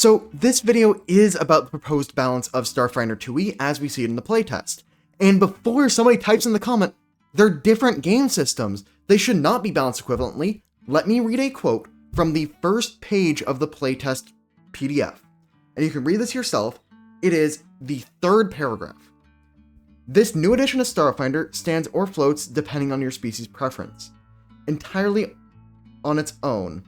So this video is about the proposed balance of Starfinder 2e as we see it in the playtest. And before somebody types in the comment, they're different game systems. They should not be balanced equivalently. Let me read a quote from the first page of the playtest PDF. And you can read this yourself. It is the third paragraph. This new edition of Starfinder stands or floats depending on your species preference, entirely on its own,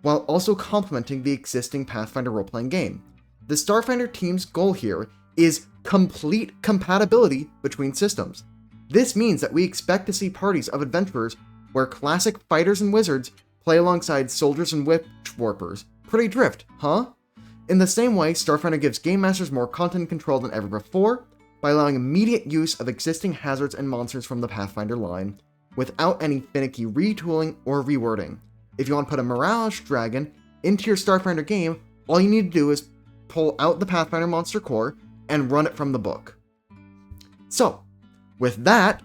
while also complementing the existing Pathfinder role-playing game. The Starfinder team's goal here is complete compatibility between systems. This means that we expect to see parties of adventurers where classic fighters and wizards play alongside soldiers and witch-warpers. Pretty drift, huh? In the same way, Starfinder gives game masters more content control than ever before by allowing immediate use of existing hazards and monsters from the Pathfinder line without any finicky retooling or rewording. If you want to put a Mirage Dragon into your Starfinder game, all you need to do is pull out the Pathfinder monster core and run it from the book. So, with that,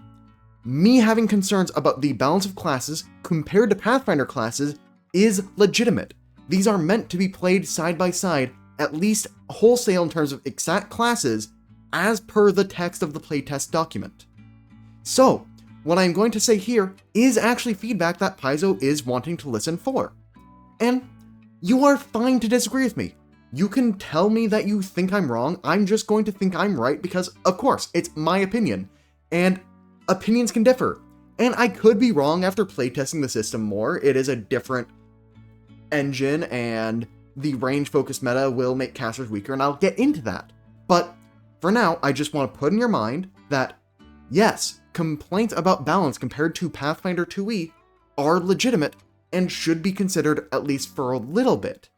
me having concerns about the balance of classes compared to Pathfinder classes is legitimate. These are meant to be played side by side, at least wholesale in terms of exact classes, as per the text of the playtest document. So, what I'm going to say here is actually feedback that Paizo is wanting to listen for. And you are fine to disagree with me. You can tell me that you think I'm wrong. I'm just going to think I'm right because, of course, it's my opinion. And opinions can differ. And I could be wrong after playtesting the system more. It is a different engine and the range-focused meta will make casters weaker, and I'll get into that. But for now, I just want to put in your mind that, yes, complaints about balance compared to Pathfinder 2e are legitimate and should be considered at least for a little bit.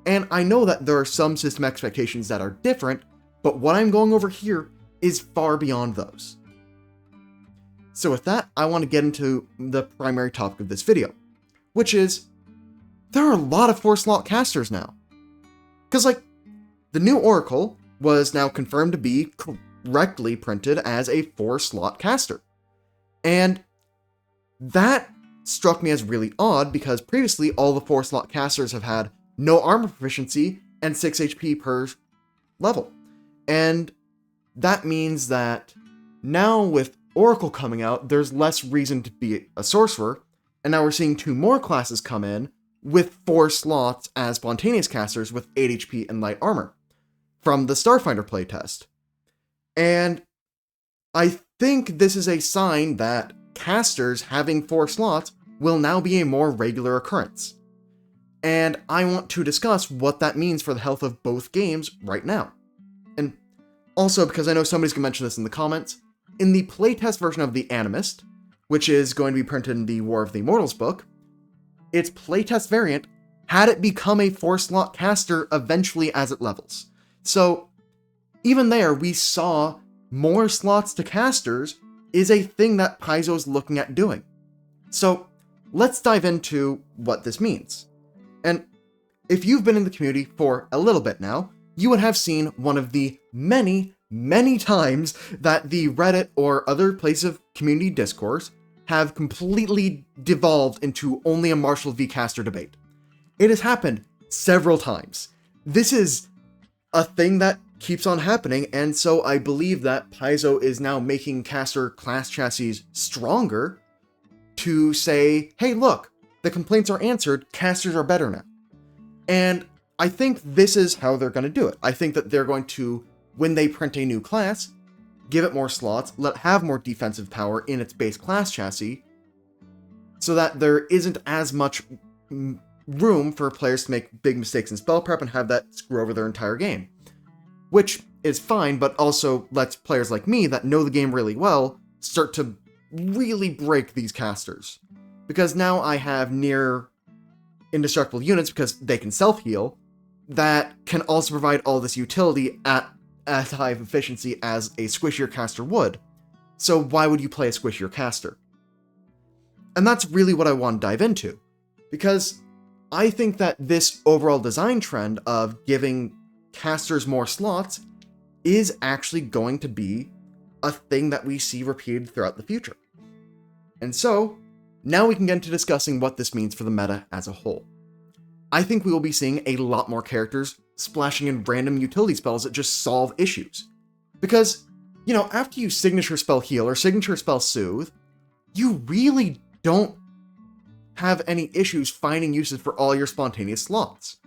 And I know that there are some system expectations that are different, but what I'm going over here is far beyond those. So with that, I want to get into the primary topic of this video, which is, there are a lot of 4-slot casters now. Because, the new Oracle was now confirmed to be correctly printed as a 4-slot caster. And that struck me as really odd because previously all the 4-slot casters have had no armor proficiency and 6 HP per level. And that means that now with Oracle coming out, there's less reason to be a sorcerer, and now we're seeing 2 more classes come in with 4 slots as spontaneous casters with 8 HP and light armor from the Starfinder playtest. And I think this is a sign that casters having 4 slots will now be a more regular occurrence. And I want to discuss what that means for the health of both games right now. And also, because I know somebody's going to mention this in the comments, in the playtest version of the Animist, which is going to be printed in the War of the Immortals book, its playtest variant had it become a 4-slot caster eventually as it levels. So, even there, we saw more slots to casters is a thing that Paizo is looking at doing. So, let's dive into what this means. And if you've been in the community for a little bit now, you would have seen one of the many, many times that the Reddit or other places of community discourse have completely devolved into only a Marshall v. Caster debate. It has happened several times. This is a thing that keeps on happening, and so I believe that Paizo is now making caster class chassis stronger to say, hey look, the complaints are answered, casters are better now. And I think this is how they're going to do it. I think that they're going to, when they print a new class, give it more slots, have more defensive power in its base class chassis, so that there isn't as much room for players to make big mistakes in spell prep and have that screw over their entire game. Which is fine, but also lets players like me that know the game really well start to really break these casters. Because now I have near indestructible units, because they can self-heal, that can also provide all this utility at as high of efficiency as a squishier caster would. So why would you play a squishier caster? And that's really what I want to dive into, because I think that this overall design trend of giving casters more slots is actually going to be a thing that we see repeated throughout the future. And so, now we can get into discussing what this means for the meta as a whole. I think we will be seeing a lot more characters splashing in random utility spells that just solve issues. Because, after you signature spell heal or signature spell soothe, you really don't have any issues finding uses for all your spontaneous slots.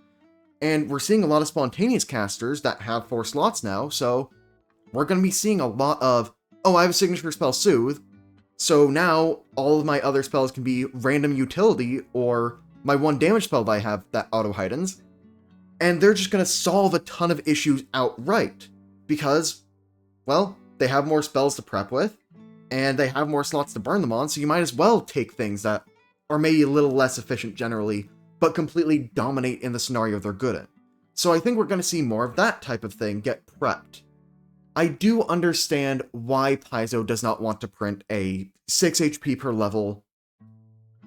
And we're seeing a lot of spontaneous casters that have 4 slots now, so we're going to be seeing a lot of, oh, I have a signature spell soothe, so now all of my other spells can be random utility or my 1 damage spell that I have that auto-heightens, and they're just going to solve a ton of issues outright, because, well, they have more spells to prep with, and they have more slots to burn them on, so you might as well take things that are maybe a little less efficient generally, but completely dominate in the scenario they're good in. So I think we're going to see more of that type of thing get prepped. I do understand why Paizo does not want to print a 6 HP per level,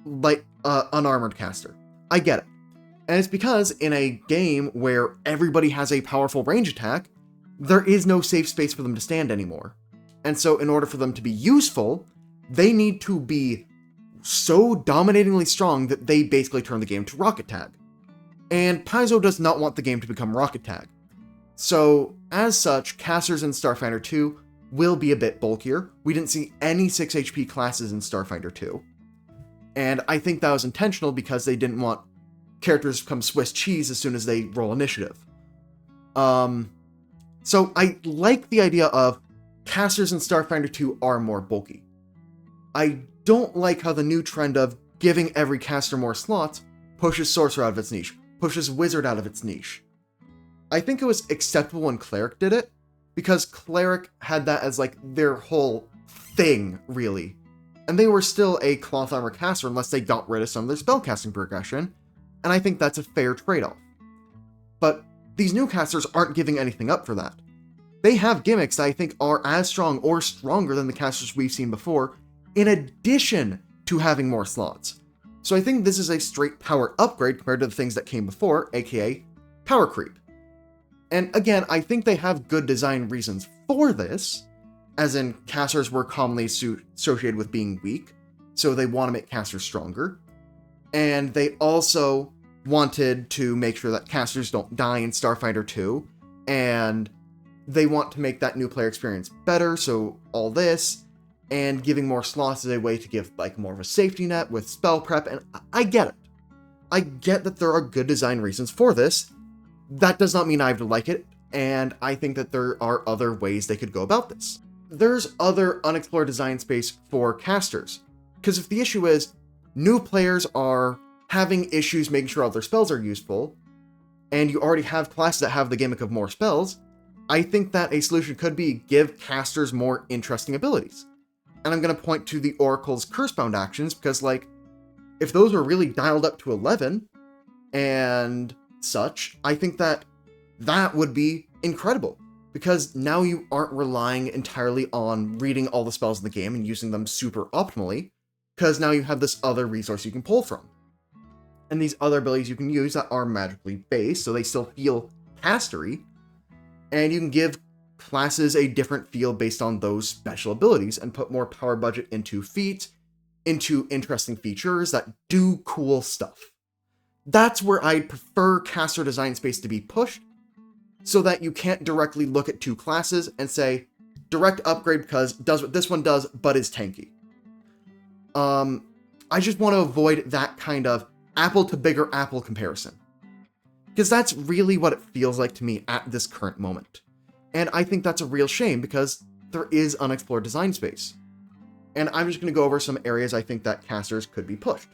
like, unarmored caster. I get it. And it's because in a game where everybody has a powerful range attack, there is no safe space for them to stand anymore. And so in order for them to be useful, they need to be so dominatingly strong that they basically turn the game to Rocket Tag. And Paizo does not want the game to become Rocket Tag. So, as such, casters in Starfinder 2 will be a bit bulkier. We didn't see any 6 HP classes in Starfinder 2. And I think that was intentional because they didn't want characters to become Swiss cheese as soon as they roll initiative. So I like the idea of casters in Starfinder 2 are more bulky. I don't like how the new trend of giving every caster more slots pushes Sorcerer out of its niche, pushes Wizard out of its niche. I think it was acceptable when Cleric did it, because Cleric had that as like their whole thing, really. And they were still a cloth armor caster unless they got rid of some of their spellcasting progression, and I think that's a fair trade-off. But these new casters aren't giving anything up for that. They have gimmicks that I think are as strong or stronger than the casters we've seen before, in addition to having more slots. So I think this is a straight power upgrade compared to the things that came before, aka power creep. And again, I think they have good design reasons for this, as in casters were commonly associated with being weak, so they want to make casters stronger. And they also wanted to make sure that casters don't die in Starfinder 2, and they want to make that new player experience better, so all this, and giving more slots is a way to give like more of a safety net with spell prep, and I get it. I get that there are good design reasons for this. That does not mean I have to like it, and I think that there are other ways they could go about this. There's other unexplored design space for casters, because if the issue is new players are having issues making sure all their spells are useful, and you already have classes that have the gimmick of more spells, I think that a solution could be give casters more interesting abilities. And I'm going to point to the Oracle's Cursebound actions, because like, if those were really dialed up to 11, and such, I think that that would be incredible, because now you aren't relying entirely on reading all the spells in the game and using them super optimally, because now you have this other resource you can pull from. And these other abilities you can use that are magically based, so they still feel castery, and you can give classes a different feel based on those special abilities and put more power budget into feats, into interesting features that do cool stuff. That's where I'd prefer caster design space to be pushed, so that you can't directly look at 2 classes and say, direct upgrade because it does what this one does, but is tanky. I just want to avoid that kind of apple to bigger apple comparison, because that's really what it feels like to me at this current moment. And I think that's a real shame, because there is unexplored design space. And I'm just going to go over some areas I think that casters could be pushed.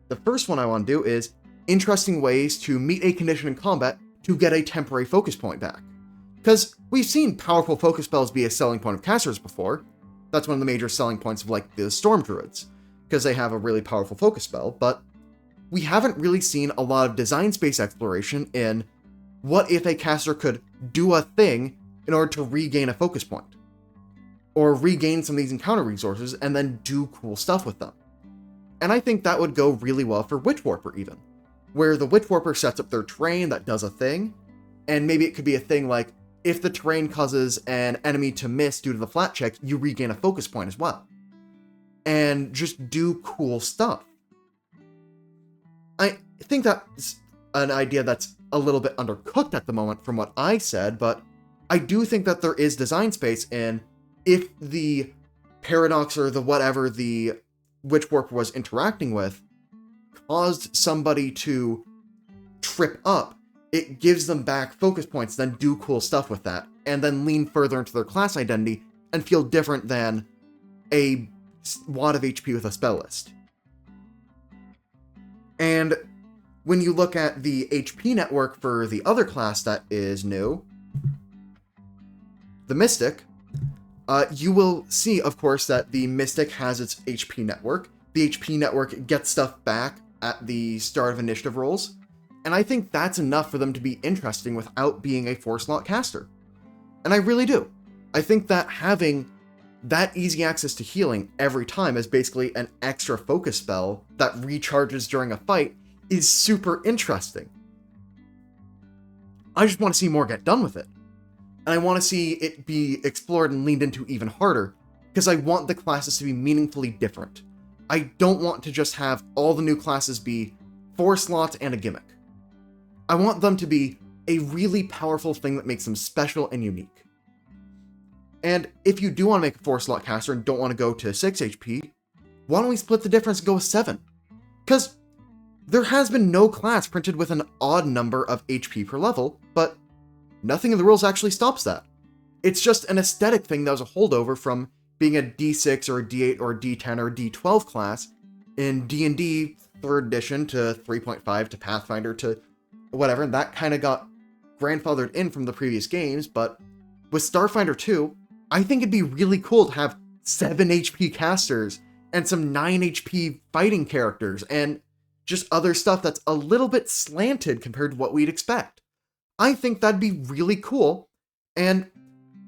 The first one I want to do is interesting ways to meet a condition in combat to get a temporary focus point back. Because we've seen powerful focus spells be a selling point of casters before. That's one of the major selling points of like the Storm Druids, because they have a really powerful focus spell, but we haven't really seen a lot of design space exploration in what if a caster could do a thing in order to regain a focus point, or regain some of these encounter resources and then do cool stuff with them. And I think that would go really well for Witch Warper even, where the Witch Warper sets up their terrain that does a thing, and maybe it could be a thing like, if the terrain causes an enemy to miss due to the flat check, you regain a focus point as well. And just do cool stuff. think that's an idea that's a little bit undercooked at the moment from what I said, but I do think that there is design space in if the paradox or the whatever the witch warp was interacting with caused somebody to trip up, it gives them back focus points, then do cool stuff with that, and then lean further into their class identity and feel different than a wad of HP with a spell list. And when you look at the HP network for the other class that is new, the Mystic, you will see, of course, that the Mystic has its HP network. The HP network gets stuff back at the start of initiative rolls, and I think that's enough for them to be interesting without being a 4-slot caster. And I really do. I think that having that easy access to healing every time as basically an extra focus spell that recharges during a fight is super interesting. I just want to see more get done with it. And I want to see it be explored and leaned into even harder, because I want the classes to be meaningfully different. I don't want to just have all the new classes be 4 slots and a gimmick. I want them to be a really powerful thing that makes them special and unique. And if you do want to make a 4-slot caster and don't want to go to 6 HP, why don't we split the difference and go with 7? Because there has been no class printed with an odd number of HP per level, but nothing in the rules actually stops that. It's just an aesthetic thing that was a holdover from being a D6 or a D8 or a D10 or a D12 class in D&D 3rd edition to 3.5 to Pathfinder to whatever, and that kind of got grandfathered in from the previous games, but with Starfinder 2, I think it'd be really cool to have 7 HP casters and some 9 HP fighting characters and just other stuff that's a little bit slanted compared to what we'd expect. I think that'd be really cool, and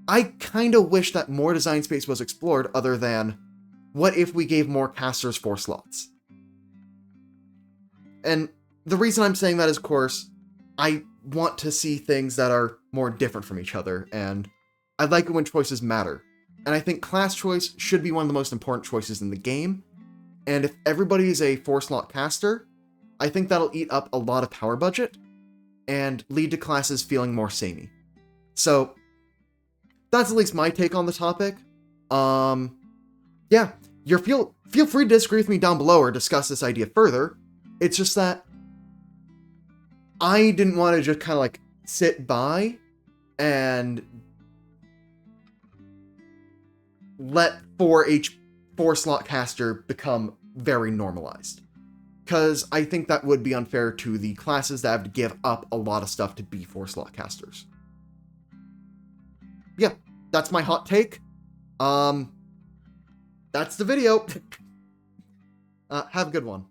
I kind of wish that more design space was explored other than, what if we gave more casters 4 slots? And the reason I'm saying that is, of course, I want to see things that are more different from each other, and I like it when choices matter. And I think class choice should be one of the most important choices in the game, and if everybody is a 4-slot caster, I think that'll eat up a lot of power budget, and lead to classes feeling more samey. So, that's at least my take on the topic. Yeah, feel free to disagree with me down below or discuss this idea further. It's just that I didn't want to just kind of like sit by and let 4-slot caster become very normalized. Because I think that would be unfair to the classes that have to give up a lot of stuff to be 4-slot casters. Yeah, that's my hot take. That's the video. Have a good one.